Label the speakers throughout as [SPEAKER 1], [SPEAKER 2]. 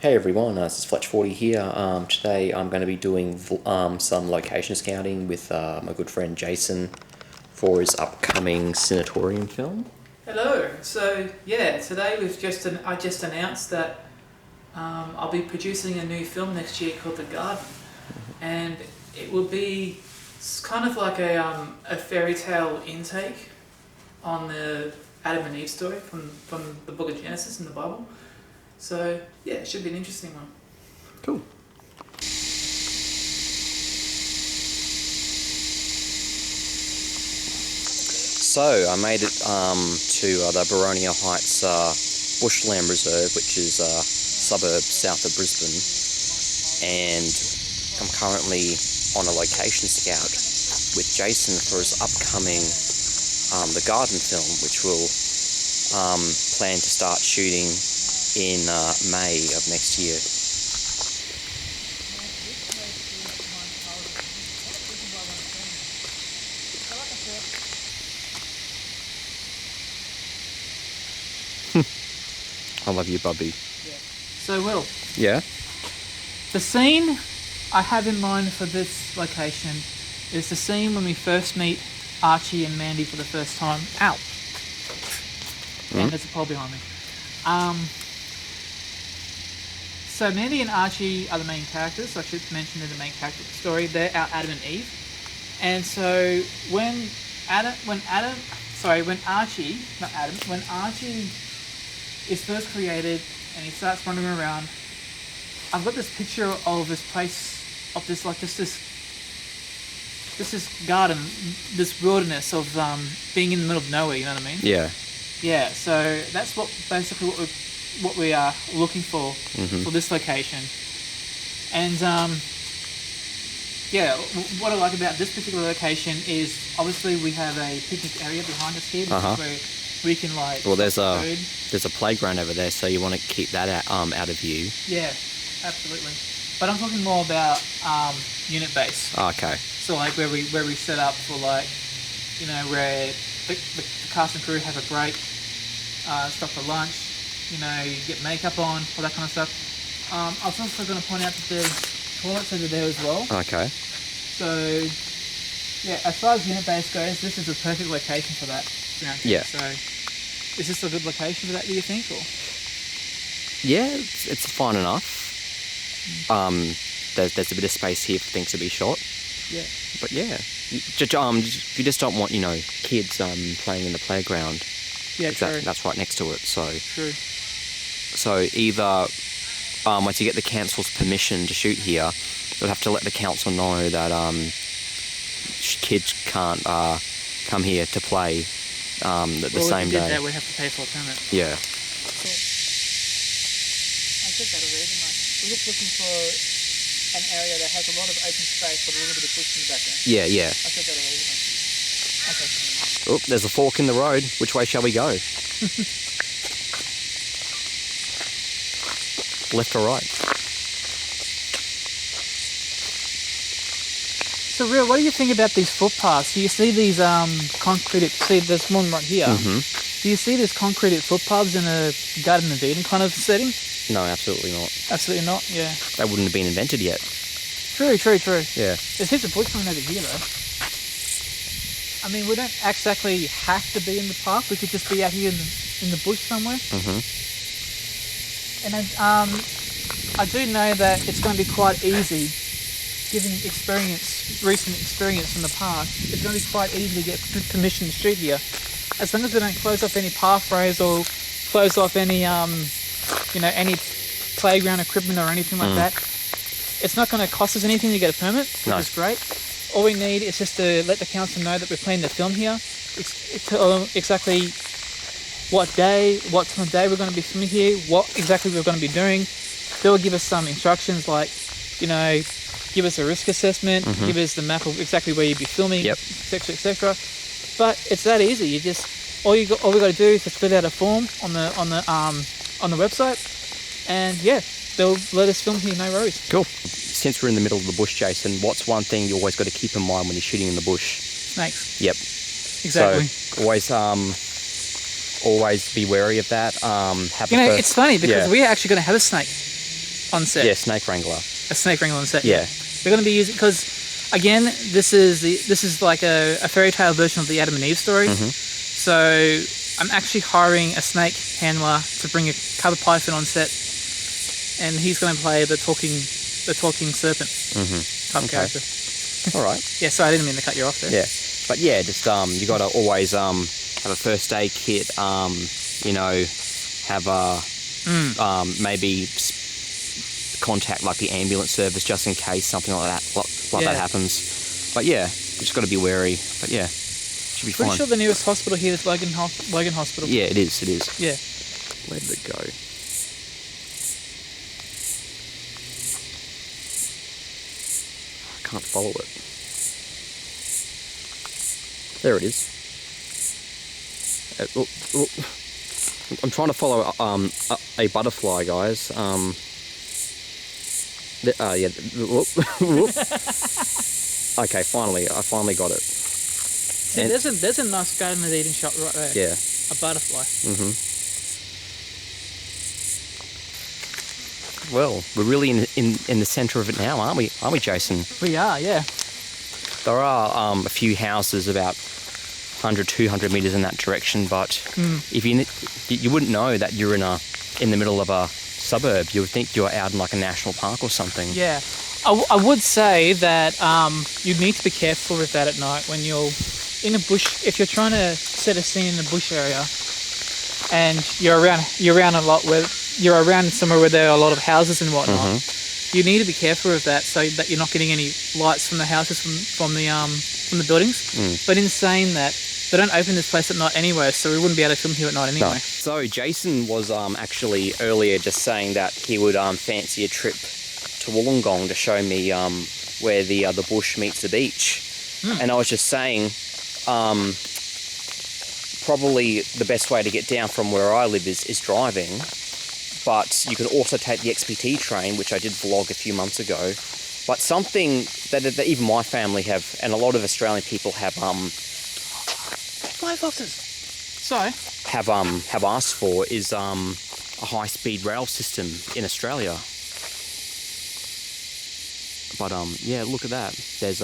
[SPEAKER 1] Hey everyone, this is Fletch40 here. Today I'm going to be doing some location scouting with my good friend Jason for his upcoming Cintetorium film.
[SPEAKER 2] Hello. So yeah, today I just announced that I'll be producing a new film next year called The Garden, and it will be kind of like a fairy tale intake on the Adam and Eve story from the Book of Genesis in the Bible. So yeah, it should be an interesting one.
[SPEAKER 1] Cool. So I made it to the Baronia Heights Bushland Reserve, which is a suburb south of Brisbane, and I'm currently on a location scout with Jason for his upcoming The Garden film, which we'll plan to start shooting in May of next year. I love you, Bubby.
[SPEAKER 2] Yeah. So Will.
[SPEAKER 1] Yeah?
[SPEAKER 2] The scene I have in mind for this location is the scene when we first meet Archie and Mandy for the first time. Ow! And there's a pole behind me. So Mandy and Archie are the main characters. I should mention they're the main character of the story. They're our Adam and Eve. And so when Archie is first created and he starts running around, I've got this picture of this place, of this garden, this wilderness of being in the middle of nowhere. You know what I mean?
[SPEAKER 1] Yeah.
[SPEAKER 2] Yeah. So that's basically what we are looking for this location. And what I like about this particular location is obviously we have a picnic area behind us here, where we can
[SPEAKER 1] there's a playground over there, so you want to keep that out of view.
[SPEAKER 2] Yeah, absolutely. But I'm talking more about unit base.
[SPEAKER 1] Okay.
[SPEAKER 2] So like where we set up for where the cast and crew have a break, stop for lunch. You get makeup on, all that kind of stuff. I was also going to point out that there's toilets over there as well.
[SPEAKER 1] Okay.
[SPEAKER 2] So, yeah, as far as unit base goes, this is a perfect location for that.
[SPEAKER 1] Yeah.
[SPEAKER 2] So, is this a good location for that, do you think? Or?
[SPEAKER 1] Yeah, it's fine enough. There's a bit of space here for things to be shot.
[SPEAKER 2] Yeah.
[SPEAKER 1] But yeah, you just don't want kids playing in the playground.
[SPEAKER 2] Yeah, true.
[SPEAKER 1] That's right next to it. So.
[SPEAKER 2] True.
[SPEAKER 1] So either once you get the council's permission to shoot here, you'll have to let the council know that kids can't come here to play the same day.
[SPEAKER 2] That, we have to pay for a permit.
[SPEAKER 1] Yeah.
[SPEAKER 2] Cool. I said that already, didn't I? We're just looking for an area that has a lot of open space but a little bit of bush in the background.
[SPEAKER 1] Yeah.
[SPEAKER 2] I said that already, didn't I? Okay.
[SPEAKER 1] Oh, there's a fork in the road. Which way shall we go? Left or right?
[SPEAKER 2] So, Real, what do you think about these footpaths? Do you see these concreted... See, there's one right here.
[SPEAKER 1] Mm-hmm.
[SPEAKER 2] Do you see these concreted footpaths in a Garden of Eden kind of setting?
[SPEAKER 1] No, absolutely not.
[SPEAKER 2] Absolutely not, yeah.
[SPEAKER 1] They wouldn't have been invented yet.
[SPEAKER 2] True.
[SPEAKER 1] Yeah.
[SPEAKER 2] There's heaps of bushland over here, though. I mean, we don't exactly have to be in the park. We could just be out here in the bush somewhere.
[SPEAKER 1] Mm-hmm.
[SPEAKER 2] And I do know that it's going to be quite easy, given recent experience from the past, it's going to be quite easy to get permission to shoot here. As long as we don't close off any pathways or close off any, any playground equipment or anything like that, it's not going to cost us anything to get a permit, which is great. All we need is just to let the council know that we're planning to film here. Exactly what time of day we're going to be filming here, what exactly we're going to be doing. They'll give us some instructions like, give us a risk assessment, give us the map of exactly where you'll be filming, etc., etc. But it's that easy. You just all we got to do is just fill out a form on the website, and yeah, they'll let us film here, no worries.
[SPEAKER 1] Cool. Since we're in the middle of the bush, Jason, what's one thing you always got to keep in mind when you're shooting in the bush?
[SPEAKER 2] Snakes.
[SPEAKER 1] Yep.
[SPEAKER 2] Exactly.
[SPEAKER 1] So always be wary of that.
[SPEAKER 2] It's funny because we're actually going to have a snake. on set.
[SPEAKER 1] Yeah, snake wrangler.
[SPEAKER 2] A snake wrangler on set.
[SPEAKER 1] Yeah.
[SPEAKER 2] We're going to be using, because again, this is like a fairy tale version of the Adam and Eve story. So I'm actually hiring a snake handler to bring a covered python on set, and he's going to play the talking serpent type character.
[SPEAKER 1] All right.
[SPEAKER 2] Yeah, sorry, I didn't mean to cut you off there.
[SPEAKER 1] Yeah, but yeah, just you got to always have a first aid kit. You know, have a maybe contact like the ambulance service just in case something like that happens. But yeah, just got to be wary. But yeah, should be fine.
[SPEAKER 2] Pretty sure the nearest hospital here is Logan Hospital.
[SPEAKER 1] Yeah, it is. It is.
[SPEAKER 2] Yeah.
[SPEAKER 1] Where did it go? I can't follow it. There it is. Look. I'm trying to follow a butterfly, guys. Yeah. Whoop. Okay, I finally got it.
[SPEAKER 2] See, there's a nice Garden of Eden shot right there.
[SPEAKER 1] Yeah.
[SPEAKER 2] A butterfly.
[SPEAKER 1] Well, we're really in the centre of it now, aren't we, Jason?
[SPEAKER 2] We are, yeah.
[SPEAKER 1] There are a few houses about 100, 200 metres in that direction, but if you wouldn't know that you're in the middle of a suburb. You would think you're out in like a national park or something.
[SPEAKER 2] Yeah. I would say that you need to be careful with that at night when you're in a bush. If you're trying to set a scene in a bush area and you're around a lot where you're around somewhere where there are a lot of houses and whatnot, you need to be careful with that so that you're not getting any lights from the houses from the buildings. But in saying that, they don't open this place at night anyway, so we wouldn't be able to film here at night anyway. No.
[SPEAKER 1] So Jason was actually earlier just saying that he would fancy a trip to Wollongong to show me where the bush meets the beach. And I was just saying, probably the best way to get down from where I live is driving, but you could also take the XPT train, which I did vlog a few months ago. But something that even my family have, and a lot of Australian people have
[SPEAKER 2] Fly foxes. Sorry.
[SPEAKER 1] Have asked for is a high-speed rail system in Australia. But yeah, look at that. There's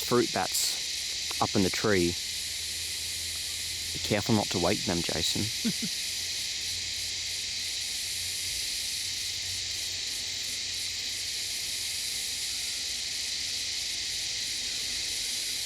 [SPEAKER 1] fruit bats up in the tree. Be careful not to wake them, Jason.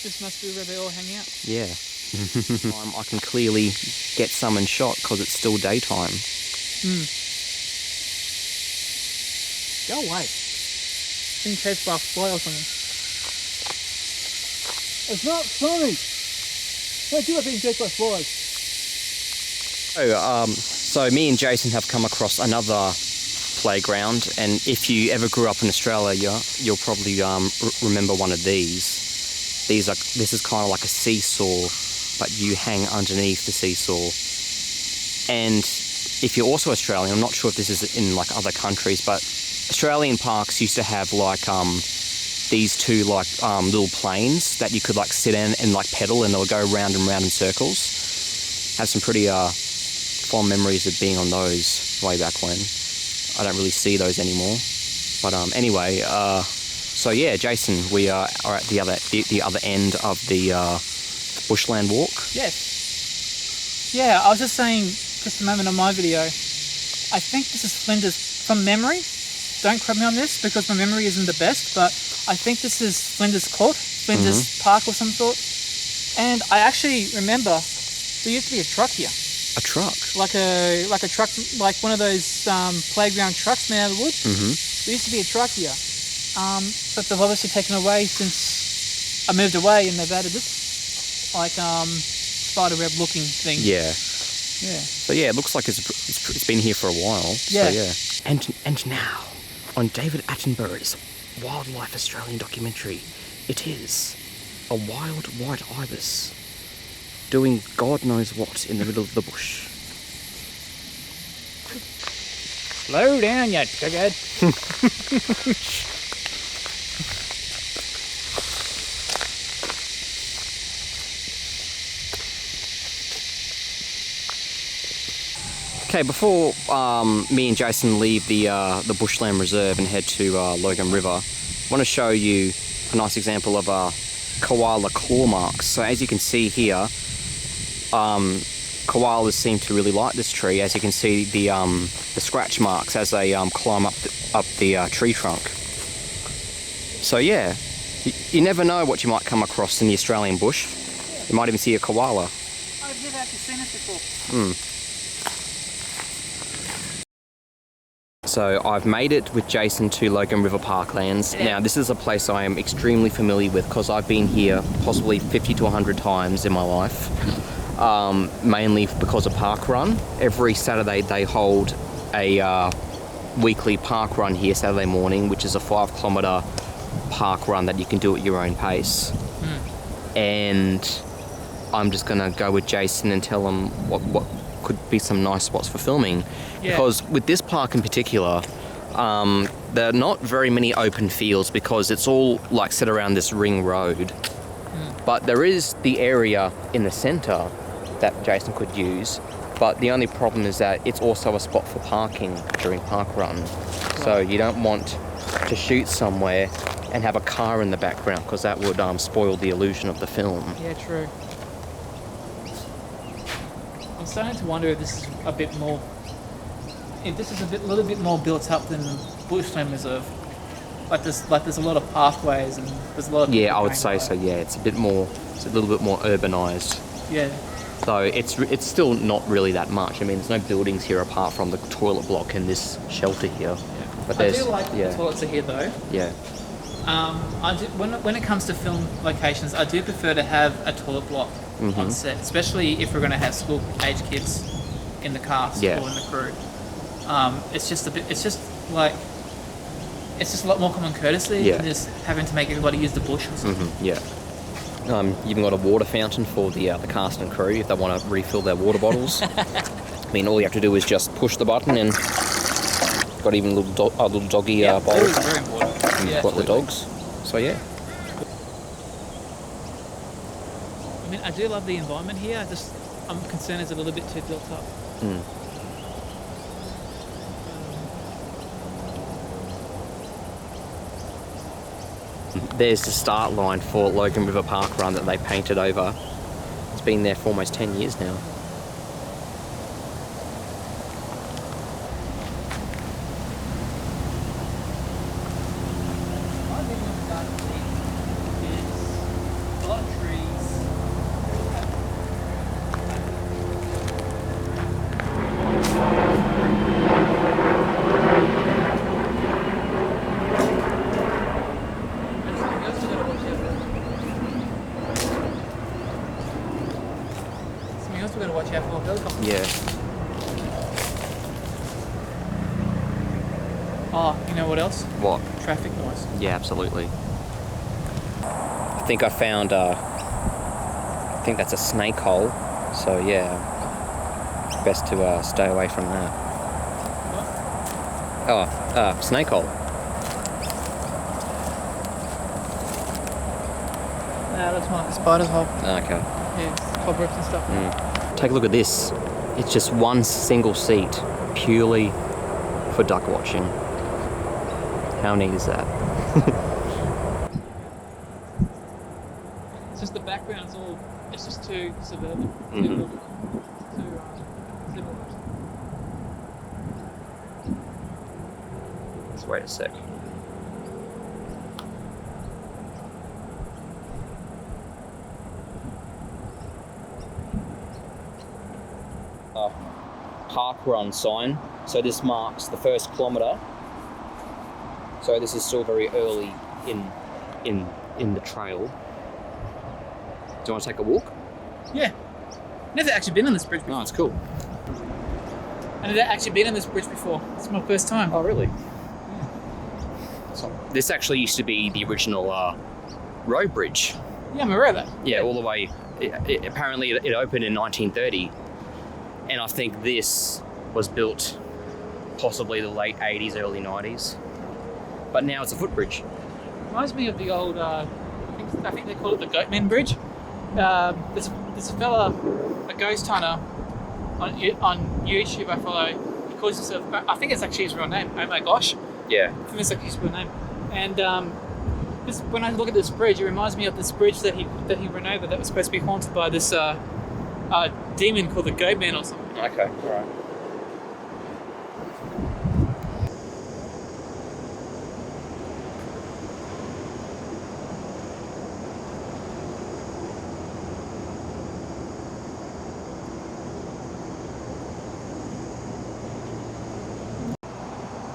[SPEAKER 2] This must be where they all hang out.
[SPEAKER 1] Yeah. I can clearly get some in shot because it's still daytime.
[SPEAKER 2] Go away. Being chased by a fly or something. It's not funny. Don't do it being chased by flies.
[SPEAKER 1] So me and Jason have come across another playground, and if you ever grew up in Australia, you'll probably remember one of these. This is kind of like a seesaw, but you hang underneath the seesaw. And if you're also Australian, I'm not sure if this is in like other countries, but Australian parks used to have like these two like little planes that you could like sit in and like pedal, and they would go round and round in circles. Have some pretty fond memories of being on those way back when. I don't really see those anymore. But anyway, so yeah, Jason, we are at the other end of the bushland walk.
[SPEAKER 2] Yes. Yeah, I was just saying just a moment on my video. I think this is Flinders from memory. Don't quote me on this because my memory isn't the best, but I think this is Flinders Court, Flinders Park of some sort. And I actually remember there used to be a truck here.
[SPEAKER 1] A truck?
[SPEAKER 2] Like a truck, like one of those playground trucks made out of wood. There used to be a truck here. But they've obviously taken away since I moved away, and they've added this like spiderweb looking thing.
[SPEAKER 1] Yeah.
[SPEAKER 2] Yeah.
[SPEAKER 1] So yeah, it looks like it's been here for a while.
[SPEAKER 2] Yeah.
[SPEAKER 1] So, yeah. And now on David Attenborough's Wildlife Australian documentary, it is a wild white ibis doing God knows what in the middle of the bush.
[SPEAKER 2] Slow down, you dickhead.
[SPEAKER 1] Okay, before me and Jason leave the Bushland Reserve and head to Logan River, I want to show you a nice example of koala claw marks. So as you can see here, koalas seem to really like this tree. As you can see, the scratch marks as they climb up the tree trunk. So yeah, you never know what you might come across in the Australian bush. You might even see a koala.
[SPEAKER 2] I've never actually seen it before.
[SPEAKER 1] So I've made it with Jason to Logan River Parklands.
[SPEAKER 2] Yeah.
[SPEAKER 1] Now this is a place I am extremely familiar with because I've been here possibly 50 to 100 times in my life. Mainly because of park run. Every Saturday they hold a weekly park run here Saturday morning, which is a 5-kilometre park run that you can do at your own pace. And I'm just gonna go with Jason and tell him what could be some nice spots for filming. Because with this park in particular, there are not very many open fields because it's all like set around this ring road. But there is the area in the centre that Jason could use, but the only problem is that it's also a spot for parking during park run. So you don't want to shoot somewhere and have a car in the background because that would spoil the illusion of the film.
[SPEAKER 2] Yeah, true. I'm starting to wonder if this is a bit more, if this is a little bit more built up than the Bushland Reserve. Like there's a lot of pathways and there's a lot of.
[SPEAKER 1] Yeah, I would say so. Yeah, it's a little bit more urbanised.
[SPEAKER 2] Yeah.
[SPEAKER 1] So it's still not really that much. I mean, there's no buildings here apart from the toilet block and this shelter here.
[SPEAKER 2] Yeah.
[SPEAKER 1] But
[SPEAKER 2] I do like the toilets are here though.
[SPEAKER 1] Yeah.
[SPEAKER 2] When it comes to film locations, I do prefer to have a toilet block on set, especially if we're going to have school-age kids in the cast or in the crew. It's just a lot more common courtesy than just having to make everybody use the bush or something.
[SPEAKER 1] Yeah. You've even got a water fountain for the cast and crew if they want to refill their water bottles. I mean, all you have to do is just push the button and got even a little doggy bowl.
[SPEAKER 2] Very important.
[SPEAKER 1] Got the dogs. So yeah.
[SPEAKER 2] I mean, I do love the environment here. I'm concerned it's a little bit too built up.
[SPEAKER 1] There's the start line for Logan River Park Run that they painted over. It's been there for almost 10 years now.
[SPEAKER 2] A lot of trees. Something else we gotta watch out for. Helicopters.
[SPEAKER 1] Yeah.
[SPEAKER 2] Oh, you know what else?
[SPEAKER 1] What?
[SPEAKER 2] Traffic noise.
[SPEAKER 1] Yeah, absolutely. I think I found, I think that's a snake hole. So yeah, best to stay away from that.
[SPEAKER 2] What?
[SPEAKER 1] Oh, snake hole.
[SPEAKER 2] Nah, looks more like a spider's hole.
[SPEAKER 1] Okay.
[SPEAKER 2] Yeah, cobwebs and stuff.
[SPEAKER 1] Take a look at this. It's just one single seat, purely for duck watching. How neat is that?
[SPEAKER 2] It's just the background is all. It's just too suburban.
[SPEAKER 1] Mhm.
[SPEAKER 2] Too civilized.
[SPEAKER 1] Let's wait a sec. Park run sign. So this marks the first kilometre. So this is still very early in the trail. Do you want to take a walk?
[SPEAKER 2] Yeah. Never actually been on this bridge before.
[SPEAKER 1] No, it's cool.
[SPEAKER 2] I've never actually been on this bridge before. It's my first time.
[SPEAKER 1] Oh, really? So this actually used to be the original road bridge.
[SPEAKER 2] Yeah, I'm aware of that.
[SPEAKER 1] Yeah, all the way. Apparently, it opened in 1930, and I think this was built possibly the late 80s, early 90s. But now it's a footbridge.
[SPEAKER 2] Reminds me of the old. I think they call it the Goatman Bridge. There's a fella, a ghost hunter, on YouTube I follow. He calls himself, I think it's actually his real name. Oh my gosh.
[SPEAKER 1] Yeah.
[SPEAKER 2] I think it's actually his real name. And when I look at this bridge, it reminds me of this bridge that he ran over that was supposed to be haunted by this demon called the Goat Man or something.
[SPEAKER 1] Okay. All right.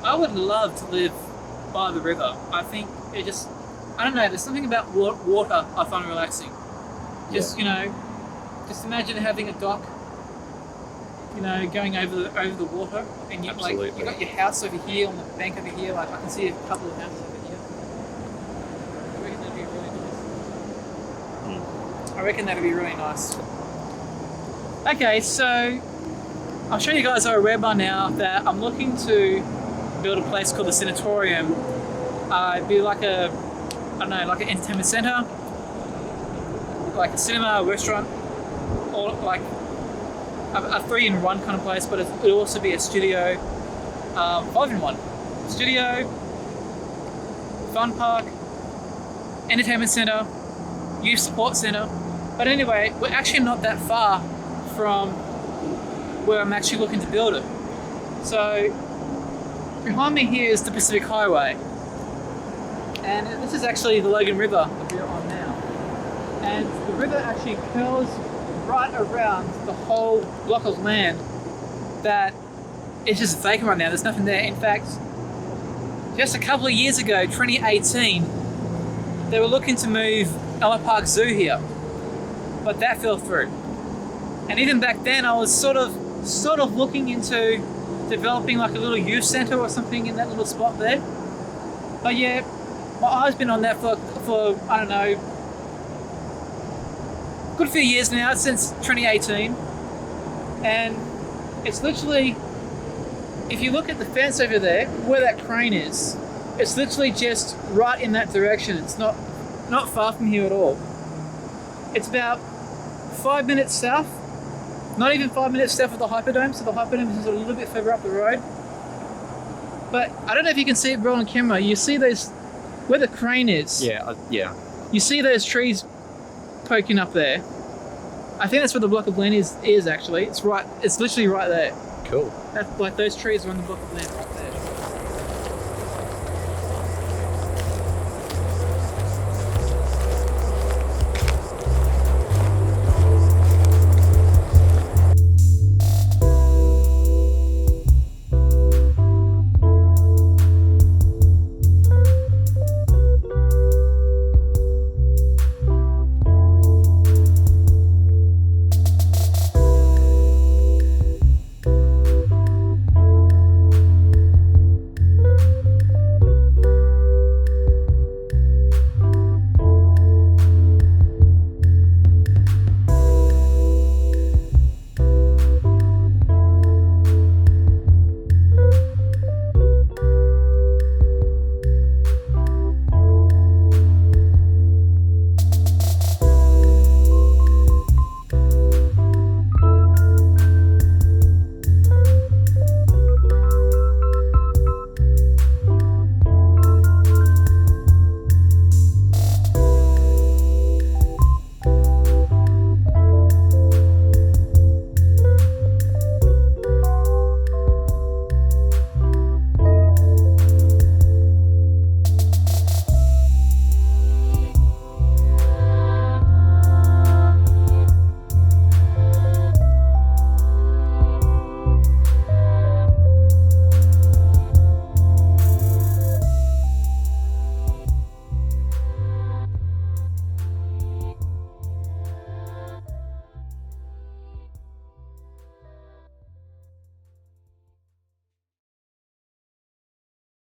[SPEAKER 2] I would love to live by the river. I think it just, I don't know, there's something about water I find relaxing. Just, just imagine having a dock, going over the water, and you got your house over here on the bank over here. Like I can see a couple of houses over here. I reckon that'd be really nice. I reckon that'd be really nice. Okay, so I'll show you guys our web by now that I'm looking to build a place called the Cintetorium. It'd be like an entertainment center, like a cinema, a restaurant, or like a 3-in-1 kind of place, but it'll also be a studio, 5-in-1. Studio, fun park, entertainment center, youth support center. But anyway, we're actually not that far from where I'm actually looking to build it. So behind me here is the Pacific Highway, and this is actually the Logan River that we're on now. And the river actually curls right around the whole block of land that is just vacant right now. There's nothing there. In fact, just a couple of years ago, 2018, they were looking to move Ella Park Zoo here, but that fell through. And even back then, I was sort of looking into developing like a little youth center or something in that little spot there. But yeah, my eye's been on that for I don't know, a good few years now, since 2018. And it's literally, if you look at the fence over there, where that crane is, it's literally just right in that direction. It's not far from here at all. It's about 5 minutes south. Not even 5 minutes south of the Hyperdome, so the Hyperdome is a little bit further up the road. But I don't know if you can see it well on camera. You see those, where the crane is.
[SPEAKER 1] Yeah.
[SPEAKER 2] You see those trees poking up there. I think that's where the block of land is actually. It's literally right there.
[SPEAKER 1] Cool.
[SPEAKER 2] Like those trees are on the block of land right there.